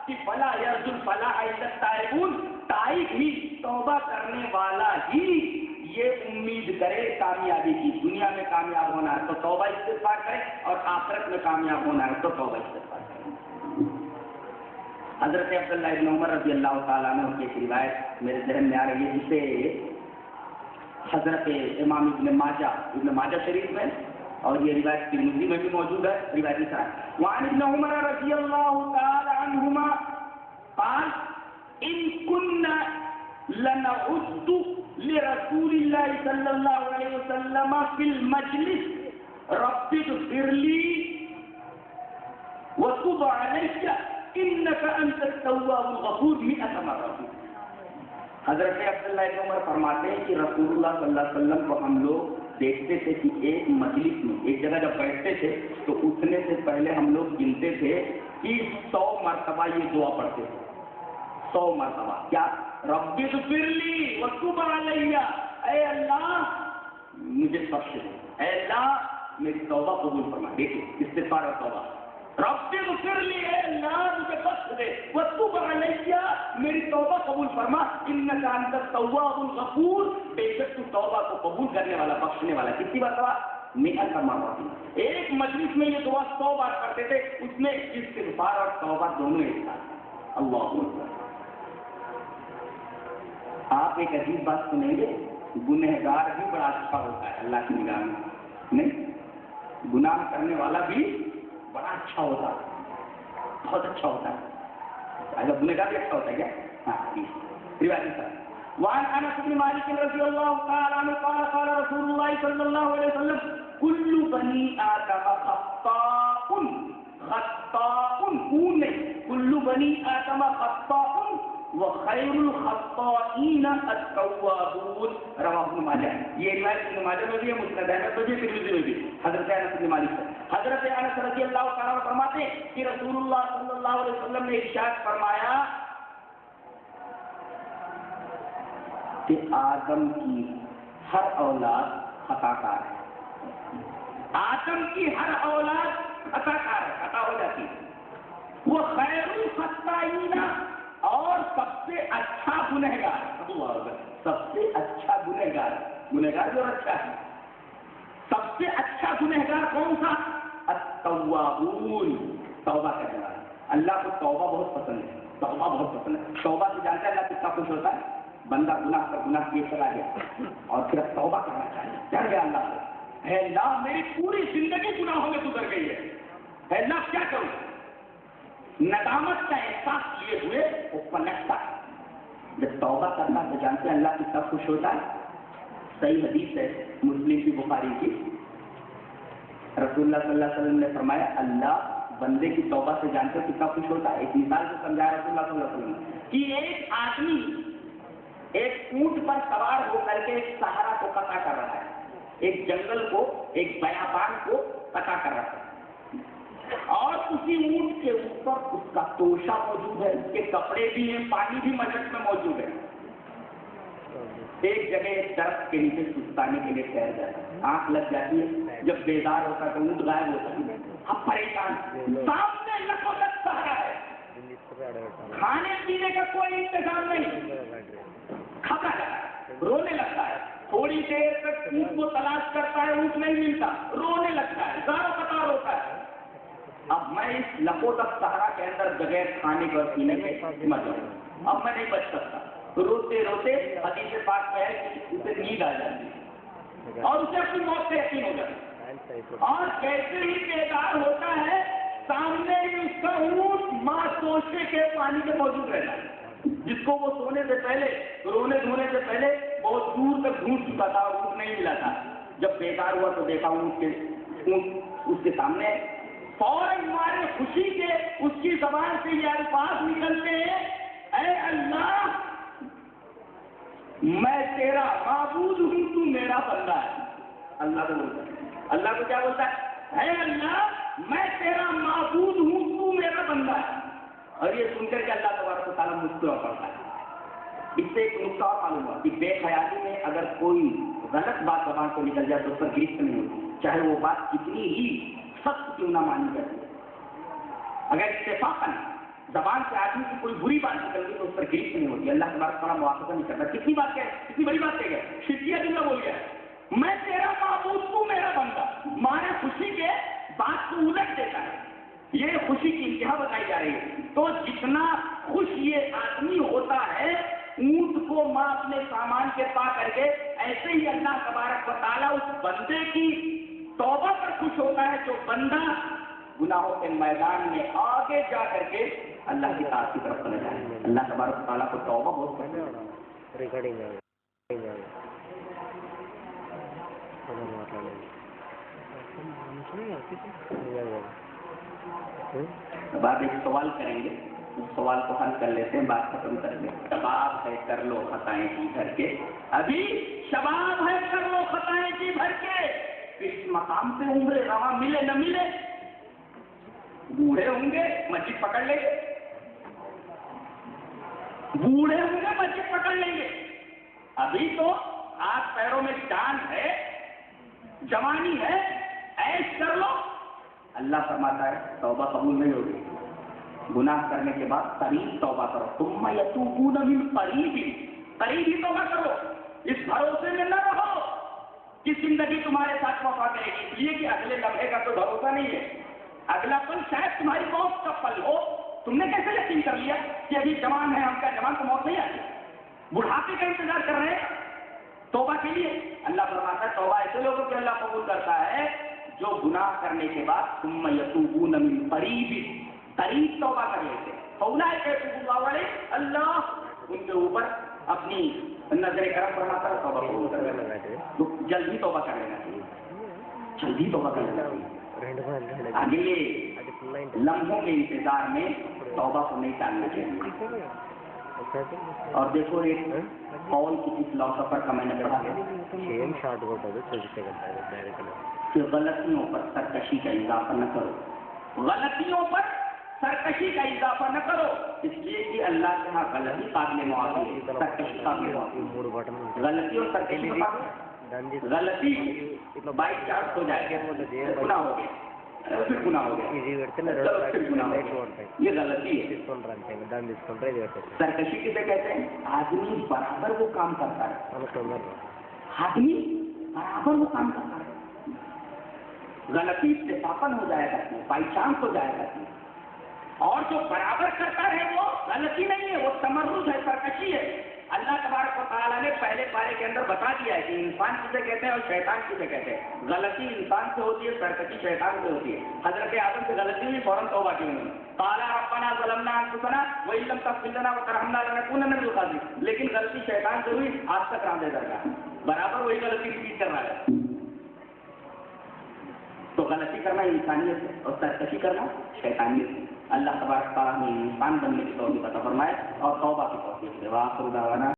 کہ فلا یرجو الفلاح الا التائبون، تائب ہی توبہ کرنے والا ہی یہ امید کرے کامیابی کی، دنیا میں کامیاب ہونا ہے تو توبہ استغفار کرے اور آخرت میں کامیاب ہونا ہے تو توبہ استغفار کرے۔ حضرت عبداللہ ابن عمر رضی اللہ تعالیٰ عنہ کی ایک روایت میرے ذہن میں آ رہی ہے جسے حضرت امام ابن ماجہ شریف میں اور یہ روایت ترمذی میں بھی موجود ہے، روایت اس طرح وعن ابن عمر رضی اللہ تعالی عنہما قال ان كنا لنعد لرسول اللہ صلی اللہ علیہ وسلم فی المجلس رب اغفر لی وتب علی انک انت التواب الغفور 100 مرہ۔ حضرت عبداللہ ابن عمر فرماتے ہیں کہ رسول اللہ صلی اللہ علیہ وسلم کو ہم لوگ دیکھتے تھے کہ ایک مجلس میں ایک جگہ جب بیٹھتے تھے تو اٹھنے سے پہلے ہم لوگ گنتے تھے کہ 100 مرتبہ یہ دعا پڑھتے تھے، 100 مرتبہ کیا؟ رب اغفر لی وتب علی، اے اللہ مجھے بخش دے، اے اللہ میری توبہ قبول فرما۔ دیکھیے استغفار اور توبہ، رب اغفر لی، اے اللہ مجھے بخش دے، وتب علی میری توبہ قبول فرما، انک انت التواب الغفور بے شک تو توبہ کو قبول کرنے والا بخشنے والا۔ کتنی مرتبہ؟ 100 مرتبہ۔ ایک مجلس میں یہ دعا 100 بار کرتے تھے، اس میں استغفار اور توبہ دونوں ایک ساتھ۔ اللہ اکبر۔ آپ ایک عجیب بات سنیں گے، گنہگار بھی بڑا اچھا ہوتا ہے اللہ کی نگاہ میں، نہیں گناہ کرنے والا بھی بڑا اچھا ہوتا ہے، بہت اچھا ہوتا ہے۔ اگر گنہگار بھی اچھا ہوتا ہے کیا؟ ہاں روایت ہے وعن انس بن مالک رضی اللہ تعالی عنہ قال قال رسول اللہ صلی اللہ علیہ وسلم کل بنی آدم خطاء خطاء کل بنی آدم خطاء وخیر الخطائین التوابون، رواہ ابن ماجہ۔ یہ روایت ابن ماجہ میں بھی ہے، مسند احمد میں بھی، ترمذی میں بھی، حضرت انس بن مالک سے۔ حضرت انس رضی اللہ تعالیٰ عنہ فرماتے ہیں کہ رسول اللہ صلی اللہ علیہ وسلم نے ارشاد فرمایا کہ آدم کی ہر اولاد خطا کار ہے، آدم کی ہر اولاد خطا کار ہے، خطا ہو جاتی ہے۔ وہ خیر الخطائین، اور سب سے اچھا گنہگار، سب سے اچھا گنہگار، گنہگار جو اچھا ہے، سب سے اچھا گنہگار کون سا؟ التوابون، توبہ کرنے والا۔ اللہ کو توبہ بہت پسند ہے، توبہ بہت پسند ہے۔ توبہ سے جانتے ہیں اللہ کتنا خوش ہوتا ہے؟ بندہ گناہ پر گناہ کیے چلا گیا اور پھر توبہ کرنا چاہیے، ڈر گیا اللہ سے، اے اللہ میری پوری زندگی گناہوں میں گزر گئی ہے، اے اللہ کیا کروں؟ ندامت کا احساس لیے ہوئے وہ پلٹتا ہے۔ جب توبہ کرنا تو جانتے ہیں اللہ کتنا خوش ہوتا ہے۔ صحیح حدیث ہے مسلم کی، بخاری کی، رسول اللہ صلی اللہ علیہ وسلم نے فرمایا اللہ بندے کی توبہ سے جانتے ہو کتنا خوش ہوتا ہے۔ ایک مثال سے سمجھایا رسول اللہ صلی اللہ علیہ وسلم نے کہ ایک آدمی ایک اونٹ پر سوار ہو کر کے ایک صحرا کو قطع کر رہا ہے، ایک جنگل کو، ایک بیابان کو قطع کر رہا ہے، اور اسی اونٹ کے اوپر اس کا توشہ موجود ہے، اس کے کپڑے بھی ہیں، پانی بھی مجٹ میں موجود ہے۔ ایک جگہ ایک درخت کے نیچے سستانے کے لیے ٹھہر جاتا ہے، آنکھ لگ جاتی ہے، جب بیدار ہوتا ہے تو اونٹ غائب ہوتا ہے، اب پریشان، سامنے لکھوٹ صحرا ہے، کھانے پینے کا کوئی انتظام نہیں، کھپا جاتا ہے، رونے لگتا ہے، تھوڑی دیر تک اونٹ کو تلاش کرتا ہے، اونٹ نہیں ملتا، رونے لگتا ہے، زاروں قطار ہوتا ہے۔ اب میں اس لکوٹ صحرا کے اندر بغیر کھانے اور پینے کے مر جاؤں، اب میں نہیں بچ سکتا۔ روتے روتے حدیث پاک میں ہے کہ اسے نیند آ جاتی ہے اور اسے اپنی موت سے یقین ہو جاتا ہے، اور کیسے ہی بیدار ہوتا ہے سامنے ہی اس کا اونٹ ماں توشے کے پانی میں موجود رہتا ہے، جس کو وہ سونے سے پہلے، رونے دھونے سے پہلے بہت دور تک ڈھونڈ چکا تھا اور اونٹ نہیں ملا تھا۔ جب بیدار ہوا تو دیکھا اونٹ اس کے سامنے، فوراً مارے خوشی کے اس کی زبان سے یہ الفاظ نکلتے ہیں، اے اللہ میں تیرا معبود ہوں، تو میرا بندہ ہے۔ اللہ کو بولتا ہے، اللہ کو کیا بولتا ہے؟ اے اللہ میں تیرا معبود ہوں، تو میرا بندہ ہے۔ اور یہ سن کر کے اللہ تبارک و تعالیٰ مسکرا پڑتا ہے۔ اس سے ایک نقطہ اور معلوم ہوا کہ بے خیالی میں اگر کوئی غلط بات زبان سے نکل جائے تو اس پر گرفت نہیں ہوتی، چاہے وہ بات کتنی ہی سخت کیوں نہ مانی جاتی ہے۔ اگر اتفاقاً زبان سے آدمی کی کوئی بری بات نکل گئی تو اس پر گریس نہیں ہوتی. اللہ تبارک تعالیٰ مواخذہ نہیں کرتا. کتنی بات کہے, کتنی بڑی بات کہہ گیا, شرکیہ جملہ بول گیا, میں تیرا معبود ہوں میرا بندہ. مانے خوشی کے بات کو الٹ دیتا ہے. یہ خوشی کی انتہا بتائی جا رہی ہے. تو جتنا خوش یہ آدمی ہوتا ہے اونٹ کو ماں اپنے سامان کے پا کر کے, ایسے ہی اللہ تبارک و تعالیٰ اس بندے کی توبہ پر خوش ہوتا ہے جو بندہ گناہوں کے میدان میں آگے جا کر کے اللہ کی طاعت کی طرف چلا جائے. اللہ تبارک و تعالیٰ کو توبہ بہت پسند ہے. اب آپ ایک سوال کریں گے, اس سوال کو حل کر لیتے ہیں, بات ختم کر لیں. شباب ہے کر لو خطائیں جی بھر کے, ابھی شباب ہے کر لو خطائیں جی بھر کے, اس مقام پہ عمر رواں ملے نہ ملے, بوڑھے ہوں گے مسجد پکڑ لیں گے, بوڑھے ہوں گے مسجد پکڑ لیں گے. ابھی تو ہاتھ پیروں میں جان ہے, جوانی ہے, ایش کر لو. اللہ فرماتا ہے توبہ قبول نہیں ہوگی. گناہ کرنے کے بعد قریب توبہ کرو. ثم یتوبون من قریب, قریب ہی توبہ کرو. اس بھروسے میں نہ رہو کہ زندگی تمہارے ساتھ وفا کرے گی, اس لیے کہ اگلے لمحے کا تو بھروسہ نہیں ہے. اگلا پل شاید تمہاری موت کا پل ہو. تم نے کیسے یقین کر لیا کہ ابھی جوان ہے ہم کا, جوان کو موت نہیں آتی, بڑھاپے کا انتظار کر رہے ہیں توبہ کے لیے. اللہ فرماتا ہے توبہ ایسے لوگوں کے اللہ قبول کرتا ہے جو گناہ کرنے کے بعد ثم یتوبون من قریب, قریب توبہ کر لیتے. فاولئک یتوب اللہ علیہ, اللہ ان کے اوپر اپنی نظر کرم فرماتا ہے, توبہ قبول کر لینا چاہیے. جلدی توبہ کر لینا چاہیے, جلدی توبہ کر لینا چاہیے. آگے یہ لمحوں کے انتظار میں توبہ کو نہیں ٹالنا چاہیے. اور دیکھو ایک قول کسی فلاسفر کا میں نے پڑھا ہے کہ غلطیوں پر سرکشی کا اضافہ نہ کرو. غلطیوں پر سرکشی کا اضافہ نہ کرو, اس لیے کہ اللہ کے ہاں غلطی قابل معافی ہے, سرکشی قابل معافی. غلطی اور سرکشی کے پاس غلطی بائی چانس ہو جائے گا, گناہ ہو گیا, پھر گناہ ہو گیا, پھر گناہ ہو گیا, یہ غلطی ہے. سرکشی کسے کہتے ہیں؟ آدمی برابر وہ کام کرتا ہے, آدمی برابر وہ کام کرتا ہے. غلطی اتفاقاً ہو جایا کرتی ہے, بائی چانس ہو جایا کرتی ہے. اور جو برابر کرتا ہے وہ غلطی نہیں ہے, وہ تمرد ہے, سرکشی ہے. اللہ تبارک و تعالیٰ نے پہلے پارے کے اندر بتا دیا ہے کہ انسان کسے کہتے ہیں اور شیطان کسے کہتے ہیں. غلطی انسان سے ہوتی ہے, سرکشی شیطان سے ہوتی ہے. حضرت آدم سے غلطی ہوئی, فوراً توبہ کی انہوں نے, قال ربنا ظلمنا انفسنا وان لم تغفر لنا وترحمنا لنكونن من الخاسرين. لیکن غلطی شیطان سے ہوئی, آج تک راندے درگاہ, برابر وہی غلطی ریپیٹ کر رہا ہے. تو غلطی کرنا انسانیت ہے اور سرکشی کرنا شیطانیت ہے. اللہ تبارک تعالیٰ نے انسان بننے کی توفیق عطا فرمائے اور توبہ کی توفیق دے. وآخر دعوانا